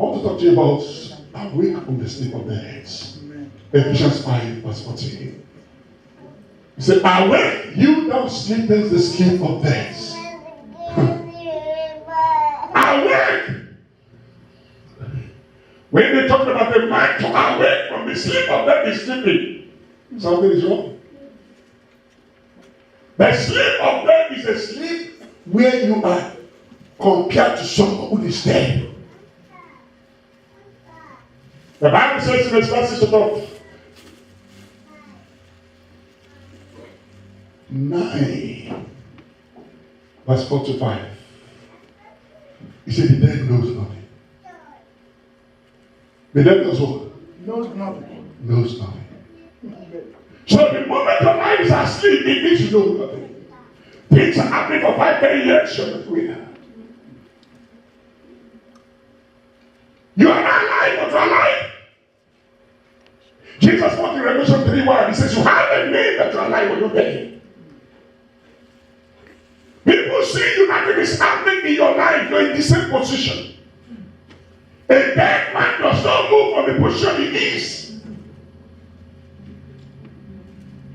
want to talk to you about awake from the sleep of beds. Ephesians 5 verse 14. He said, awake, you thou sleepest the sleep of beds. Awake. When they talk about the mind to awake from the sleep of bed is sleeping, something is wrong. The sleep of bed is a sleep where you are compared to someone who is dead. The Bible says in Ecclesiastes chapter 9, verse 4 to 5. He said, the dead knows nothing. The dead knows what? Knows nothing. Knows nothing. So the moment your eyes are asleep, it means you know nothing. Things are happening for 5-10 years, you're not aware. You are not alive, but you're alive. Jesus spoke in Revelation 3:1. He says, you have a name that you're alive when you're dead. People see you, nothing is happening in your life. You're in the same position. A dead man does not move from the position he is.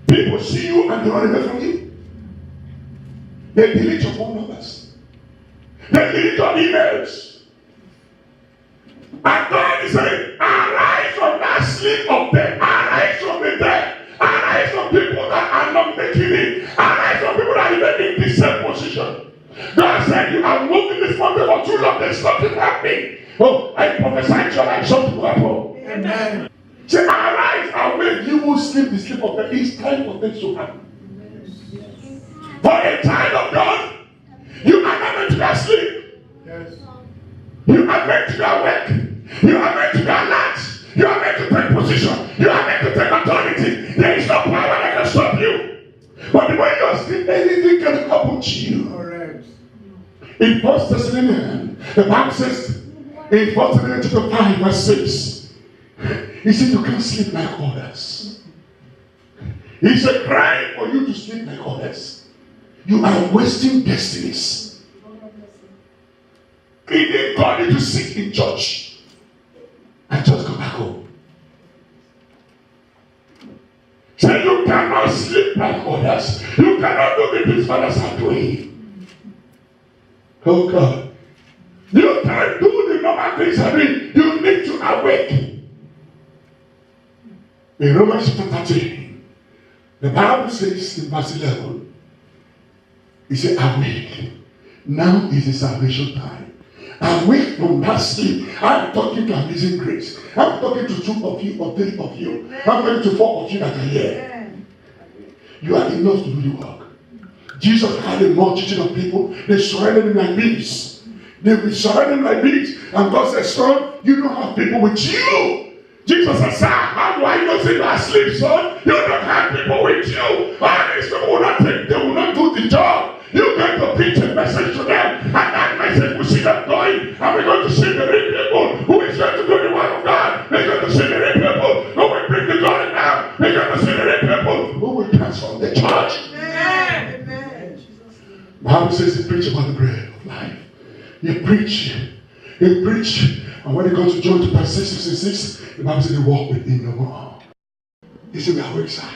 People see you and they run away from you. They delete your phone numbers. They delete your emails. And God is saying, arise from that sleep of death. Arise from the dead. Arise from people that are not making it. Arise from people that are even in the same position. God said, you have moved in this mountain for too long. There's nothing happening. Oh, I prophesy to you like something will happen. Amen. Say, arise, awake. You will sleep the sleep of death. It's time for things to happen. For a child of God, you are not meant to be asleep. Yes. You are meant to be awake. You are meant to be alert. You are meant to take position. You are meant to take authority. There is no power that can stop you. But when you are asleep, anything can happen to you. Correct. In 1 Thessalonians, the Bible says, in 1 Thessalonians chapter 5, verse 6, he said, you can't sleep like others. He said, crying for you to sleep like others. You are wasting destinies. He didn't call you to sit in church and just come back home. So you cannot sleep like others. You cannot do the things others are doing. Oh God. You can't do the normal things are doing. You need to awake. In Romans chapter 13, the Bible says in verse 11, he said, awake. Now is the salvation time. Awake from that sleep. I'm talking to Amazing Grace. I'm talking to 2 of you or 3 of you. I'm talking to 4 of you that are here. You are enough to do the work. Jesus had a multitude of people. They surrounded him like bees. They were surrounded like bees. And God said, son, you don't have people with you. Jesus said, sir, how do I know that you are asleep, son? You don't have people with you. All these people will not take, they will not do the job. You're going to preach a message to them, and that message will see them going, and we're going to see the real people who is going to do the word of God. We're going to see the real people who will bring the glory down. We're going to see the real people who will transform the church. Amen. The Bible says he preached about the bread of life. He preached, and when he comes to John chapter 6:66, the Bible says they walk with him no more. He said, we are awake, sir.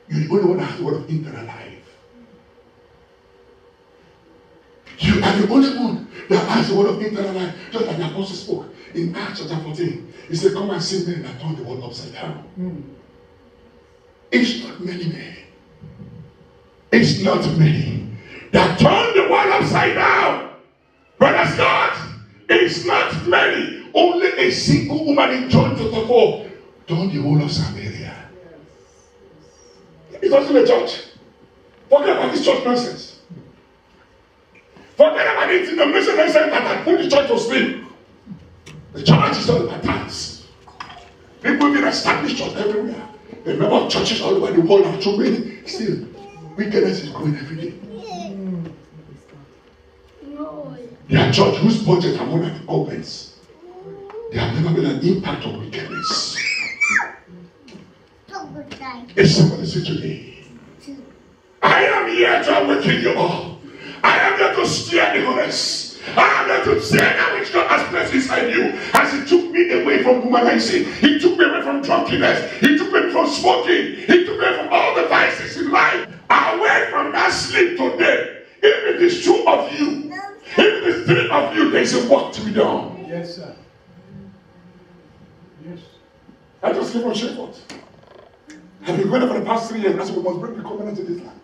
You're the only one that has the word of eternal life. You are the only one that has the word of eternal life. Just like the apostle spoke in Acts chapter 14. He said, come and see men that turn the world upside down. It's not many men. It's not many that turn the world upside down. Brother Scott, it's not many. Only a single woman in John chapter 4 turned the whole of Samaria. It wasn't a church. Forget about this church nonsense. Forget about it in the mission that had put the church to sleep. The church is all about dance. People have been established church everywhere. The number of churches all over the world are so many. Still, wickedness is growing every day. Their church whose budget are more than the government's. There have never been an impact of wickedness. If somebody say today, I am here to awaken you all. I am here to steer the honest. I am to say that which God has placed inside you. As He took me away from womanizing, He took me away from drunkenness, He took me from smoking, He took me from all the vices in life. Away from that sleep today. If it is two of you, if it is three of you, there is a work to be done. Yes, sir. Yes. I just keep on shaking. I've been going for the past 3 years. That's why we must bring the covenant to this land.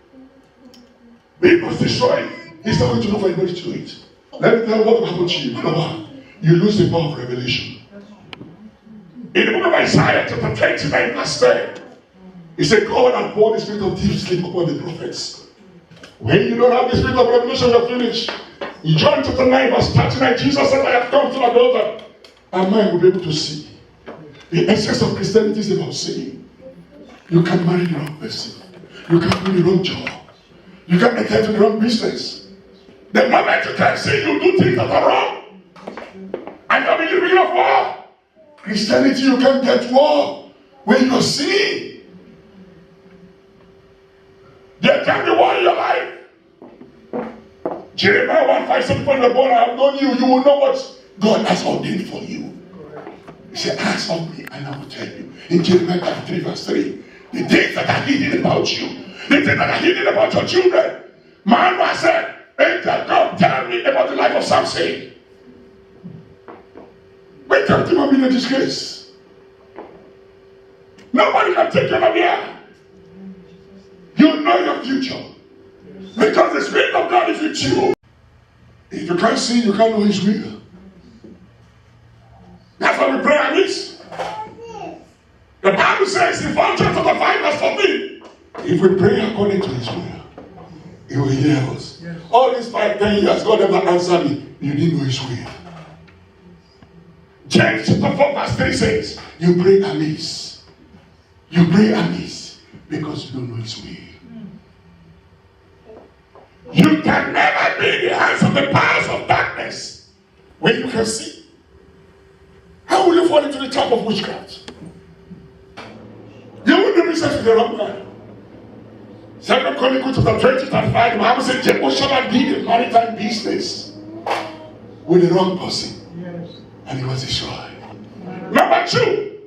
We must destroy it. It's not going to look for anybody to do it. Let me tell you what will happen to you. Number one, you lose the power of revelation. In the book of Isaiah, chapter 29, verse 10, he said, God has poured the spirit of deep sleep upon the prophets. When you don't have the spirit of revelation, you're finished. In John chapter 9, verse 39, Jesus said, I have come to my daughter, and man will be able to see. The essence of Christianity is about seeing. You can marry the wrong person. You can do the wrong job. You can enter into the wrong business. The moment you can see, you do things that are wrong. And you're believing of war. Christianity, you can't get war when you're seeing. There can be war in your life. Jeremiah 1:5 when you're born, I have known you. You will know what God has ordained for you. He said, ask of me and I will tell you. In Jeremiah 3 verse 3, the things that are hidden about you, the things that are hidden about your children. Man said, angel, God, tell me about the life of Samson. We can't even be in a disgrace. Nobody can take you from here. You know your future. Because the Spirit of God is with you. If you can't see, you can't know His will. That's why we pray on this. The Bible says in 1 John 5 verse 14, if we pray according to His will, He will hear us. Yes. All these 5-10 years, God never answered me. You didn't know His will. James chapter 4 verse 3 says, you pray amiss. You pray amiss because you don't know His will. You can never be in the hands of the powers of darkness when you can see. How will you fall into the trap of witchcraft? You will do business with the wrong man. 2 Chronicles chapter 20:5, the Bible said Jehoshaphat did a maritime business with the wrong person. Yes. And he was destroyed. Number 2,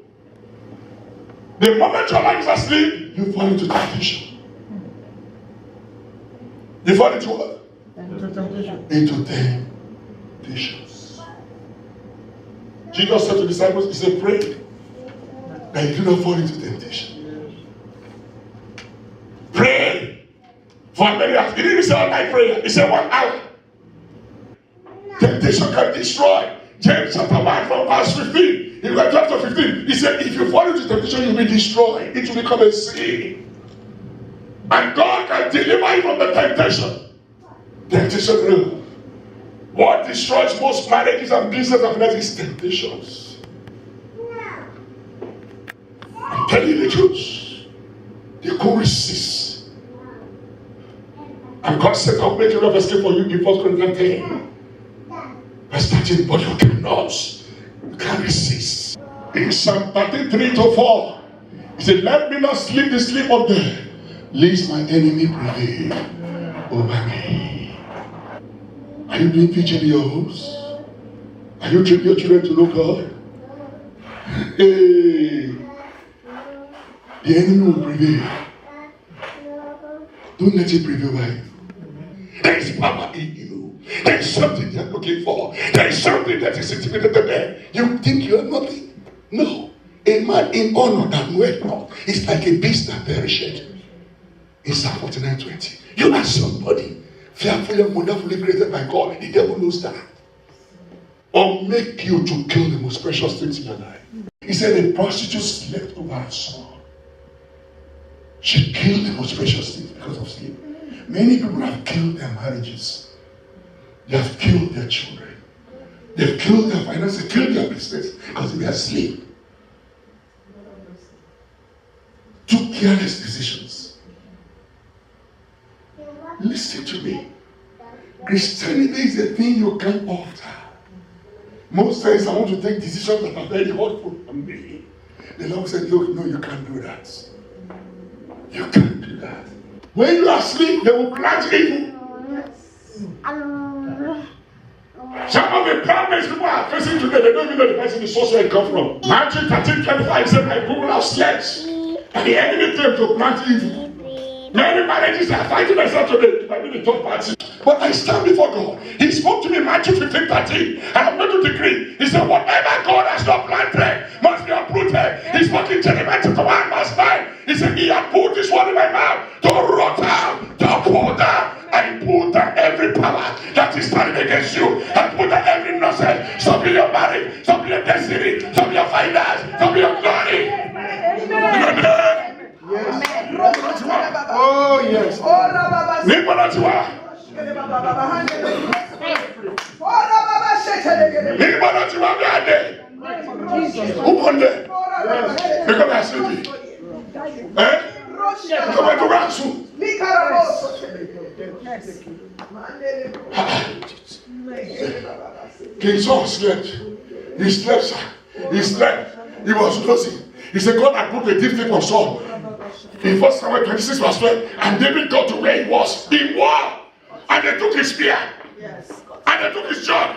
the moment your life is asleep, you fall into temptation. You fall into what? Into temptations. Jesus said to the disciples, He said, pray that you do not fall into temptation. Pray for many hours. He didn't say all night prayer. He said 1 hour. Temptation can destroy. James chapter 1 from verse 15. In chapter 15, he said, if you fall into temptation, you'll be destroyed. It will become a sin. And God can deliver you from the temptation. Temptation real. What destroys most marriages and business and finance is temptations. I'm telling you the truth. You can't resist. And God said, I'll make a way of escape for you in 1 Corinthians 10. Verse 13, but you cannot. You can't resist. In Psalm 33-4, He said, let me not sleep the sleep of death, lest my enemy prevail over me. Are you doing preaching in your homes? Are you training your children to know God? Hey, the enemy will prevail. Don't let it prevail by you. There is power in you. There is something you're looking for. There is something that is intimidated there. You think you are nothing. No. A man in honor that knoweth not is like a beast that perisheth. In Psalm 49:20. You are somebody fearfully and wonderfully created by God. The devil knows that. Or make you to kill the most precious things in your life. He said a prostitute slept over her son. She killed the most precious things because of sleep. Many people have killed their marriages. They have killed their children. They've killed their finances, killed their business because they are asleep. Took careless decisions. Listen to me. Christianity is a thing you can't alter. Most times I want to take decisions that are very hurtful for me. The Lord said, look, no, you can't do that. You can't do that. When you are asleep, they will plant evil. problems people are facing today, they don't even know the person is source where it come from. Matthew 13:25 said, my people have slept, and the enemy came to plant evil. Many marriages are fighting themselves today. It might be the third party. But I stand before God. He spoke to me in Matthew 15:13. And I'm going to decree. He said, whatever God has not planted must be uprooted. He spoke in Jeremiah 1:9. He said, he had put this word in my mouth to rot out, to pull down, and pull down every power that is standing against you. And pull down every nonsense. Stop your marriage, stop your destiny, stop your finance, stop your glory. Yes. Oh, yes. King Saul slept. He slept, sir. He slept. He was losing. He said, God had put a deep sleep on Saul. In 1 Samuel 26:12, and David got to where he was in war, and they took his spear, and they took his sword.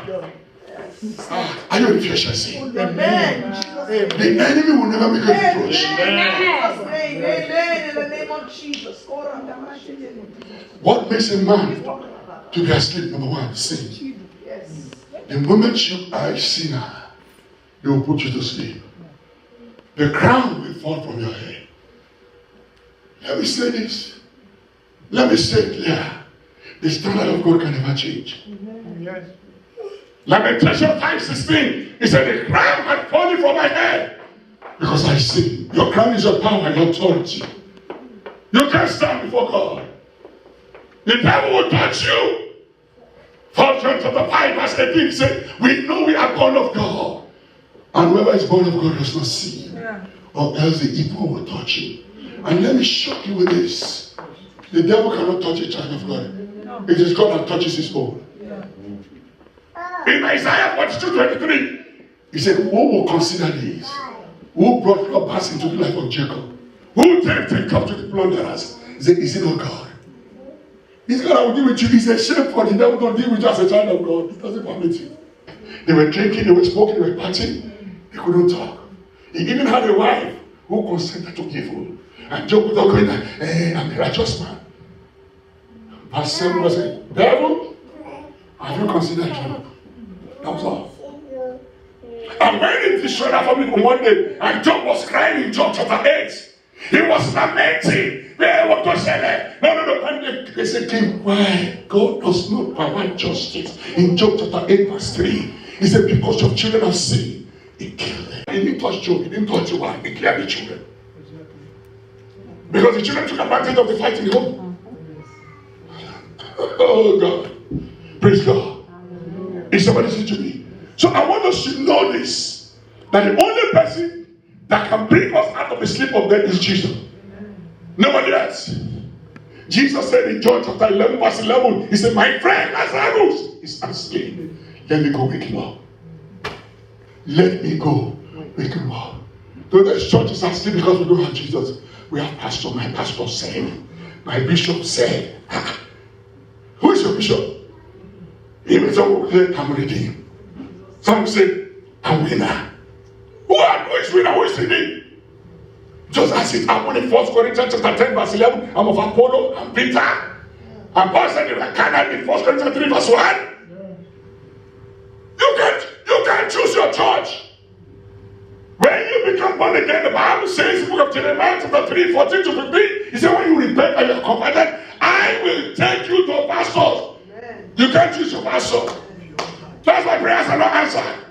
Are you in efficiency? Amen. The enemy will never make a reproach. Amen. In the name of Jesus. What makes a man to be asleep? Number one, sin. The moment you are a sinner, they will put you to sleep. The crown will fall from your head. Let me say this. Let me say it clear. The standard of God can never change. Yes. Lamentation 5:16. He said, the crown had fallen from my head because I sin. Your crown is your power and your authority. You can't stand before God. The devil will touch you. 1 John chapter 5 verse 18 said, we know we are born of God. And whoever is born of God does not sin. Or else the evil will touch you. And let me shock you with this. The devil cannot touch a child of God. It is God that touches his own. In Isaiah 42:23, he said, who will consider this? Who brought robbers into the life of Jacob? Who take up to the plunderers? He said, is it not God? This God I will deal with you. It's a shame for the devil to deal with you as a child of God. It doesn't permit you. They were drinking, they were smoking, they were partying. They couldn't talk. He even had a wife who consented to evil. And Job was going, I'm a righteous man. Verse 7 was saying, devil, have you considered Job? That was all. And when it destroyed that family from one day, and Job was crying in Job chapter 8. He was lamenting. No. And they said, King, why? God does not provide justice. In Job chapter 8 verse 3, he said, because your children have sinned, he killed them. He didn't touch Job, he didn't touch the wife, he killed the children. Because the children took advantage of the fight in the home. Oh God. Praise God. Is somebody listening to me? So I want us to know this. That the only person that can bring us out of the sleep of death is Jesus. Nobody else. Jesus said in John chapter 11 verse 11, he said, my friend Lazarus is asleep. Let me go wake him up. Let me go wake him up. Though the church is asleep because we don't have Jesus. We have pastor. My pastor said. My bishop said. Who is your bishop? Even some will say, I'm redeemed. Some will say, I'm winner. Who is winner? Who is redeemed? Just as it happened in 1 Corinthians chapter 10 verse 11, I'm of Apollo and Peter. And Paul said they were carnal in 1 Corinthians 3 verse 1. You can't choose your church. When you become born again, the Bible says in the book of Jeremiah chapter 3, 14 to 15, he said, when you repent and you are converted, I will take you to pastors. You can't choose your pastor. That's why prayers are not answered.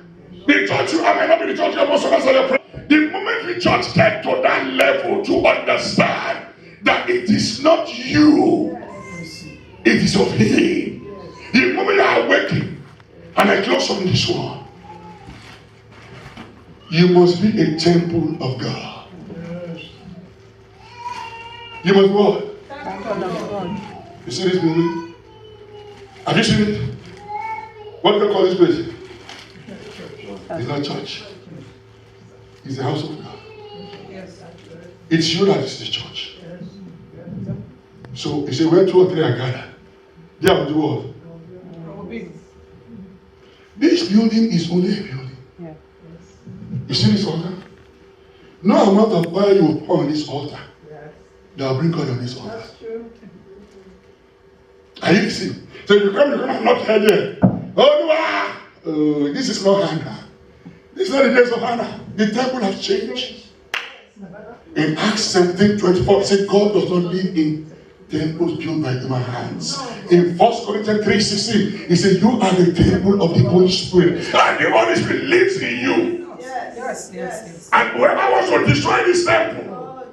The church you are may not be the church you are most answer your prayer. The moment the church get to that level to understand that it is not you, it is of him. The moment you are awakened, and I close on this one, you must be a temple of God. You must what? You see this movie? Have you seen it? What do they call this place? It's not church. It's the house of God. It's you that is the church. So he said, where 2 or 3 are gathered, they will do what? This building is only a building. Yeah. You see this altar? No amount of oil you will pour on this altar that will bring God on this altar. That's true. Are you listening? So you come and knock here. Oh, this is not Hannah. This is not the days of Hannah. The temple has changed. In Acts 17:24, it said God does not live in temples built by human hands. In 1 Corinthians 3:16, he said, you are the temple of the Holy Spirit. And the Holy Spirit lives in you. Yes. And whoever wants to destroy this temple,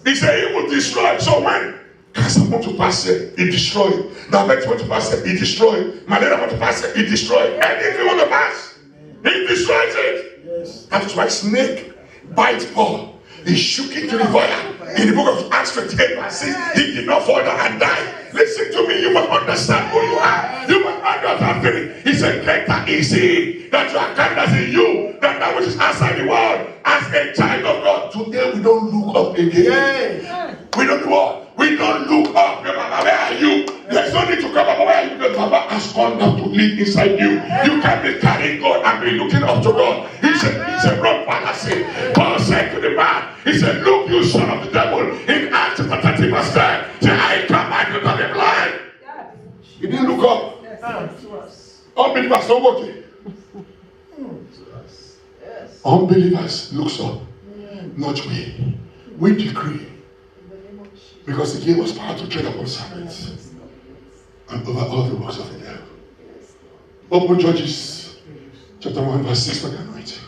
he said he will destroy. So when cancer wants to pass it, he destroyed. Diabetes wants to pass it, he destroyed. Malaria wants to pass it, he destroyed. Anything wants to pass, he destroys it. Yes. That is why snake bites Paul. He shook into the fire. In the book of Acts 28:6, he did not fall down and die. Listen to me, you must understand who you are. You must understand it. He said, greater is he that you are carried in you than that which is outside the world. As a child of God, today we don't look up again. We don't do what? We don't look up. Where are you? There's no need to come up. Where are you? Because Baba has gone down to live inside you. You can be carrying God and be looking up to God. He's a wrong fallacy. Paul said to the man, he said, look, you son of the devil. In Acts chapter 30 verse 10, say, I command you to be blind. He didn't look up. Unbelievers don't watch it. Unbelievers looks up. Not we. We decree. Because he gave us power to tread upon serpents and over all the works of the devil. Open Judges chapter 1 verse 6 for the anointing.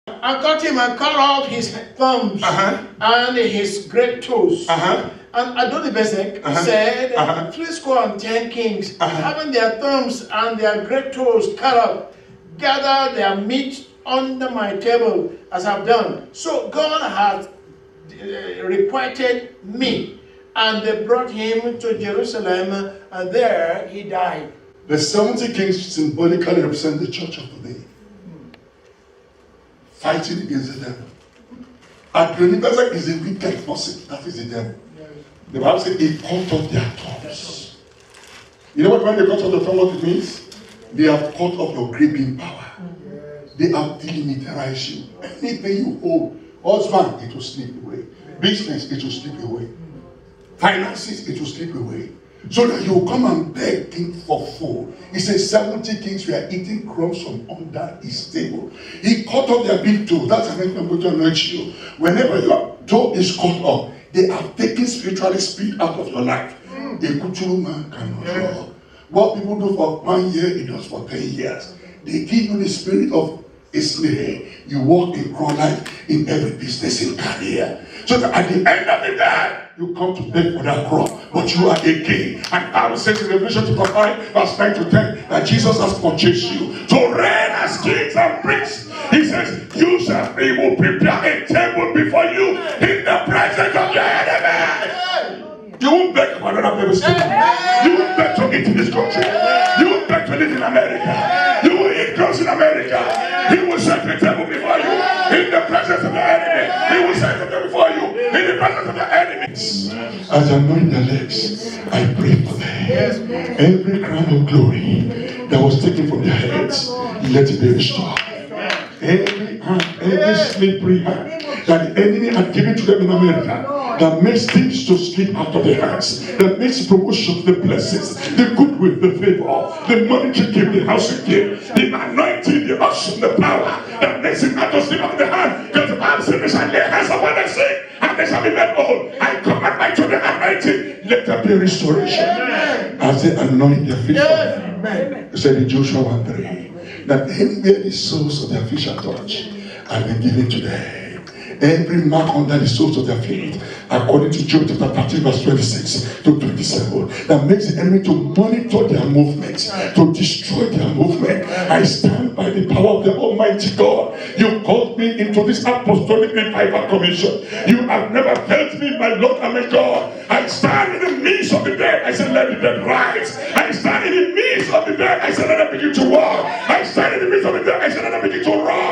I got him and cut off his thumbs and his great toes. And Adonibezek said, three score and 10 kings, having their thumbs and their great toes cut off, gather their meat under my table as I've done. So God has requited me, and they brought him to Jerusalem, and there he died. The 70 kings symbolically represent the church of today, fighting against the devil. Adonibezek is a wicked person. That is the devil. The Bible says he cut off their tongues. You know what when they cut off the tongue, what it means? They have cut off your gripping power. They have demilitarized you. Anything you hold, husband, it will slip away. Business, it will slip away. Finances, it will slip away. So that you will come and beg him for food. He says 70 kings were eating crumbs from under his table. He cut off their big toe. That's an I'm going to anoint you. Whenever your toe is cut off, they have taken spiritually speed out of your life. A Kuturu man cannot draw. What people do for 1 year, it does for 10 years. They give you the spirit of a slave. You walk in crown life in every business in career. So that at the end of the day, you come to beg for that cross. But you are a king. And Bible says in Revelation chapter 5, verse 9 to 10, that Jesus has purchased you to reign as kings and priests. He says, he will prepare a table before you in the presence of your enemy. You won't beg for another people's table. You won't beg to eat in this country. You won't beg to live in America. You will eat clothes in America. He will set the table before you in the presence of the enemy. He will set the table before you in the presence of the enemies. As I anoint their legs, I pray for them. Every crown of glory that was taken from their heads, let it be restored. Every slippery hand that the enemy had given to them in America, that makes things to slip out of their hands, that makes promotion, the blessings, the goodwill, the favor, the monetary gift, the house gift, the anointing, the unction, the power, that makes it not to slip out of the hand. Because the Bible says, they shall lay hands upon the sick, and they shall be made whole. I command my children anointing, let there be restoration. As they anoint their feet, he said in Joshua 1:3, that anywhere the soles of their feet shall touch, I will give it to them. Every mark under the soles of their feet, according to Job chapter 13 verse 26 to 27, that makes the enemy to monitor their movements, to destroy their movement. I stand by the power of the Almighty God. You called me into this apostolic revival commission. You have never failed me, my Lord and my God. I stand in the midst of the dead. I said, let the dead rise. I stand in the midst of the dead. I said, let them begin to walk. I stand in the midst of the dead. I said, let them begin to run.